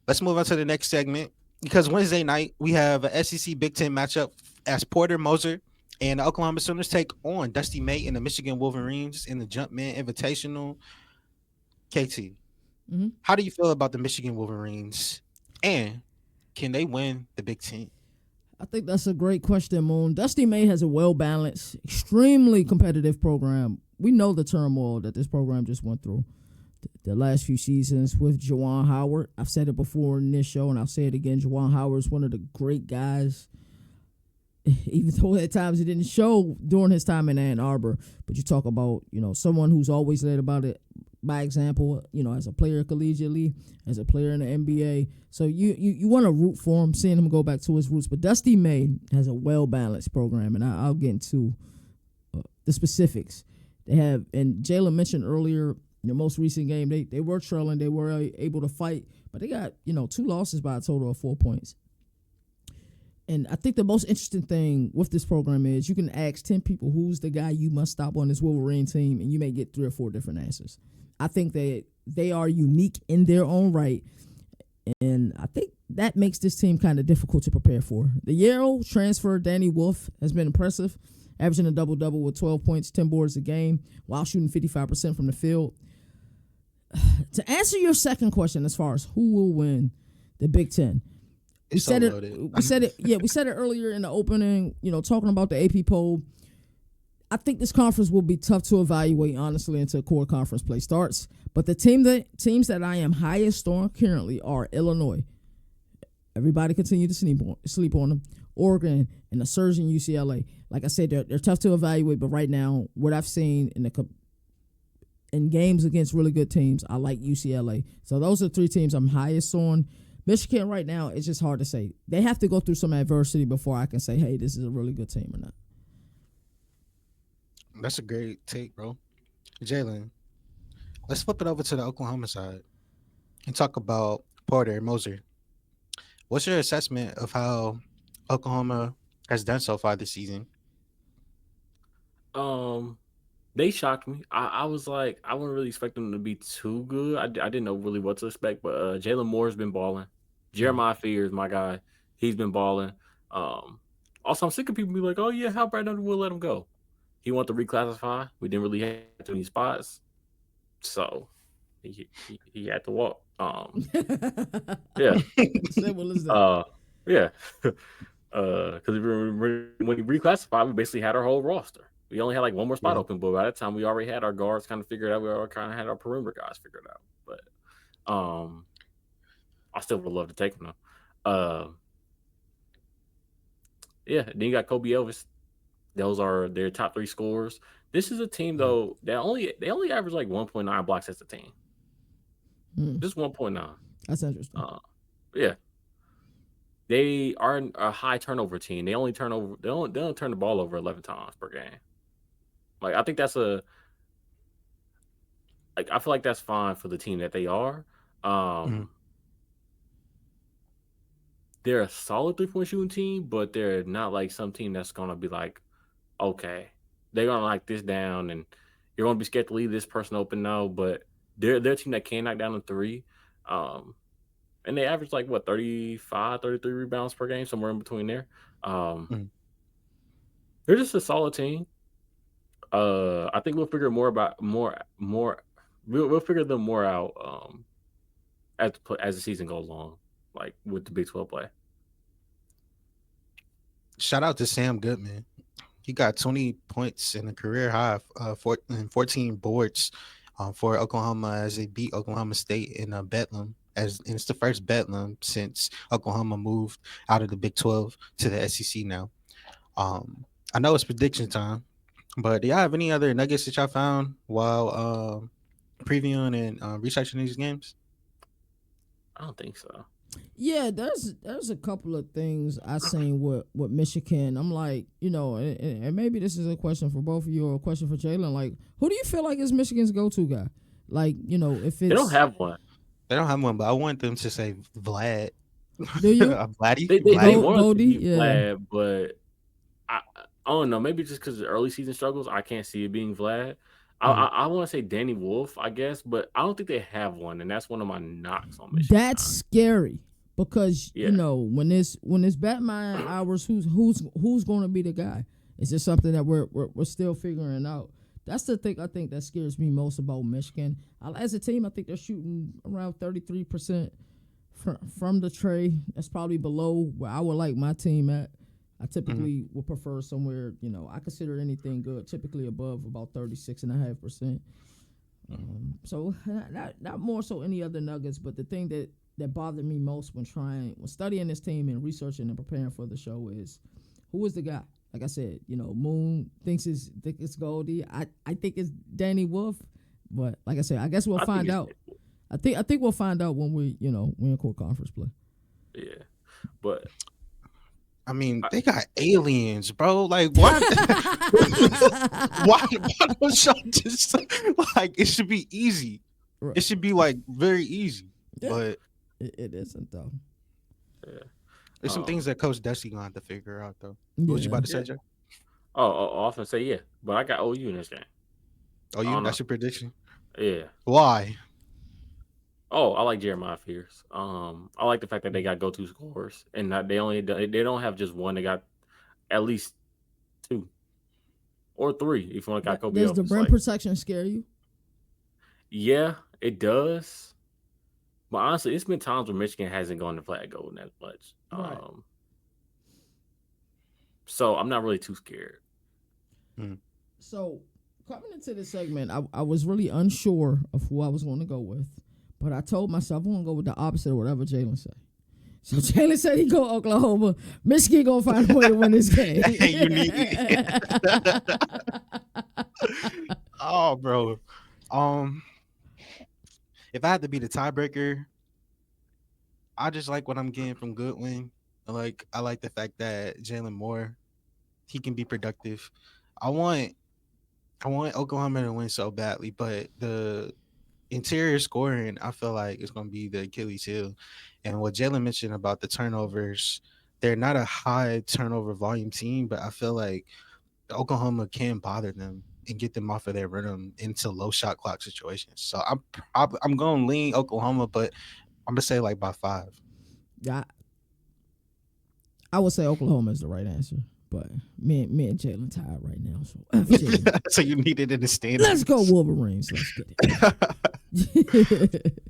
let's move on to the next segment because Wednesday night we have a SEC Big Ten matchup as Porter Moser and the Oklahoma Sooners take on Dusty May and the Michigan Wolverines in the Jumpman Invitational. KT, Hmm. how do you feel about the Michigan Wolverines, and can they win the Big Ten? I think that's a great question, Moon. Dusty May has a well balanced, extremely competitive program. We know the turmoil that this program just went through the last few seasons with Juwan Howard. I've said it before in this show, and I'll say it again. Juwan Howard is one of the great guys, even though at times it didn't show during his time in Ann Arbor. But you talk about, someone who's always led about it by example, as a player collegiately, as a player in the NBA. So you want to root for him, seeing him go back to his roots. But Dusty May has a well-balanced program, and I'll get into the specifics. They have, and Jalen mentioned earlier, their most recent game, they were trailing, they were able to fight, but they got, 2 losses by a total of 4 points. And I think the most interesting thing with this program is you can ask 10 people who's the guy you must stop on this Wolverine team, and you may get 3 or 4 different answers. I think that they are unique in their own right, and I think that makes this team kind of difficult to prepare for. The Yale transfer, Danny Wolf, has been impressive, averaging a double-double with 12 points, 10 boards a game, while shooting 55% from the field. To answer your second question, as far as who will win the Big Ten, we said it. Yeah, we said it earlier in the opening. Talking about the AP poll, I think this conference will be tough to evaluate honestly until core conference play starts. But the teams that I am highest on currently are Illinois. Everybody continue to sleep on them. Oregon and the surging UCLA. Like I said, they're tough to evaluate. But right now, what I've seen in games against really good teams, I like UCLA. So those are 3 teams I'm highest on. Michigan right now, it's just hard to say. They have to go through some adversity before I can say, hey, this is a really good team or not. That's a great take, bro. Jalen, let's flip it over to the Oklahoma side and talk about Porter and Moser. What's your assessment of how Oklahoma has done so far this season? Um, they shocked me. I was like, I wasn't really expecting them to be too good. I didn't know really what to expect, but Jalen Moore's been balling. Mm. Jeremiah Fears, my guy, he's been balling. Um, Also, I'm sick of people be like, "Oh yeah, how Brad Underwood let him go? He wanted to reclassify. We didn't really have too many spots, so he had to walk." Yeah, Simple as that. uh, yeah, because when he reclassified, we basically had our whole roster. We only had like one more spot Yeah. open, but by that time we already had our guards kind of figured out. We already kind of had our perimeter guys figured out. But I still would love to take him though. Yeah. Then you got Kobe Elvis. Those are their top 3 scorers. This is a team Mm. though that they only average like 1.9 blocks as a team. Hmm. Just 1.9. That's interesting. Yeah. They are a high turnover team. They don't turn the ball over 11 times per game. Like I think that's a like I feel like that's fine for the team that they are. Mm. Um they're a solid 3-point shooting team, but they're not like some team that's gonna be like, okay, they're gonna lock this down and you're gonna be scared to leave this person open. No, but they're a team that can knock down a 3. Um and they average like what 35, 33 rebounds per game, somewhere in between there. Um Mm. they're just a solid team. I think we'll figure more. We'll figure them more out as the season goes on, like with the Big 12 play. Shout out to Sam Goodman. He got 20 points in a career high, and 14 boards for Oklahoma as they beat Oklahoma State in Bedlam. And it's the first Bedlam since Oklahoma moved out of the Big 12 to the SEC now. Um, I know it's prediction time, but do y'all have any other nuggets that y'all found while previewing and researching these games? I don't think so. Yeah, there's a couple of things I seen with Michigan. I'm like, and maybe this is a question for both of you or a question for Jalen. Like, who do you feel like is Michigan's go-to guy? Like, if They don't it's have one. They don't have one, but I want them to say Vlad. do you Vladdy? They Vladdy? wanted to Bodie? be Yeah. Vlad, but I don't know. Maybe just because of the early season struggles, I can't see it being Vlad. I want to say Danny Wolf, I guess, but I don't think they have one, and that's one of my knocks on Michigan. That's scary because Yeah. when it's Batman hours, who's going to be the guy? Is this something that we're still figuring out? That's the thing I think that scares me most about Michigan. As a team, I think they're shooting around 33% from the tray. That's probably below where I would like my team at. I typically would prefer somewhere, I consider anything good, typically above about 36.5%. So not more so any other Nuggets, but the thing that bothered me most when studying this team and researching and preparing for the show is who is the guy? Like I said, Moon think it's Goldie. I think it's Danny Wolf, but like I said, I guess we'll find out. I think we'll find out when we we're in core conference play. Yeah, but I mean, they got aliens, bro. Like, what? why don't y'all just like? It should be easy. Right. It should be like very easy, Yeah. but it isn't though. Yeah. There's some things that Coach Dusty gonna have to figure out, though. What was you about to say, Jay? I often say yeah, but I got OU in this game. Oh, that's your prediction? Yeah. Why? Oh, I like Jeremiah Fierce. I like the fact that they got go-to scorers, and they don't have just one. They got at least 2 or 3 if you want to got Kobe. Does the rim protection scare you? Yeah, it does. But honestly, it's been times where Michigan hasn't gone to flat goal that much. Right. So I'm not really too scared. So coming into this segment, I was really unsure of who I was going to go with, but I told myself I'm going to go with the opposite of whatever Jalen said. So Jalen said he go Oklahoma. Michigan going to find a way to win this game. Oh, bro. If I had to be the tiebreaker, I just like what I'm getting from Goodwin. I like the fact that Jalen Moore, he can be productive. I want Oklahoma to win so badly, but the interior scoring, I feel like it's going to be the Achilles heel. And what Jalen mentioned about the turnovers, they're not a high turnover volume team, but I feel like Oklahoma can bother them and get them off of their rhythm into low shot clock situations. So I'm going to lean Oklahoma, but I'm gonna say like by 5. Yeah, I would say Oklahoma is the right answer, but me and Jalen tied right now. So so you need it in the standings. Let's go Wolverines. Let's get it.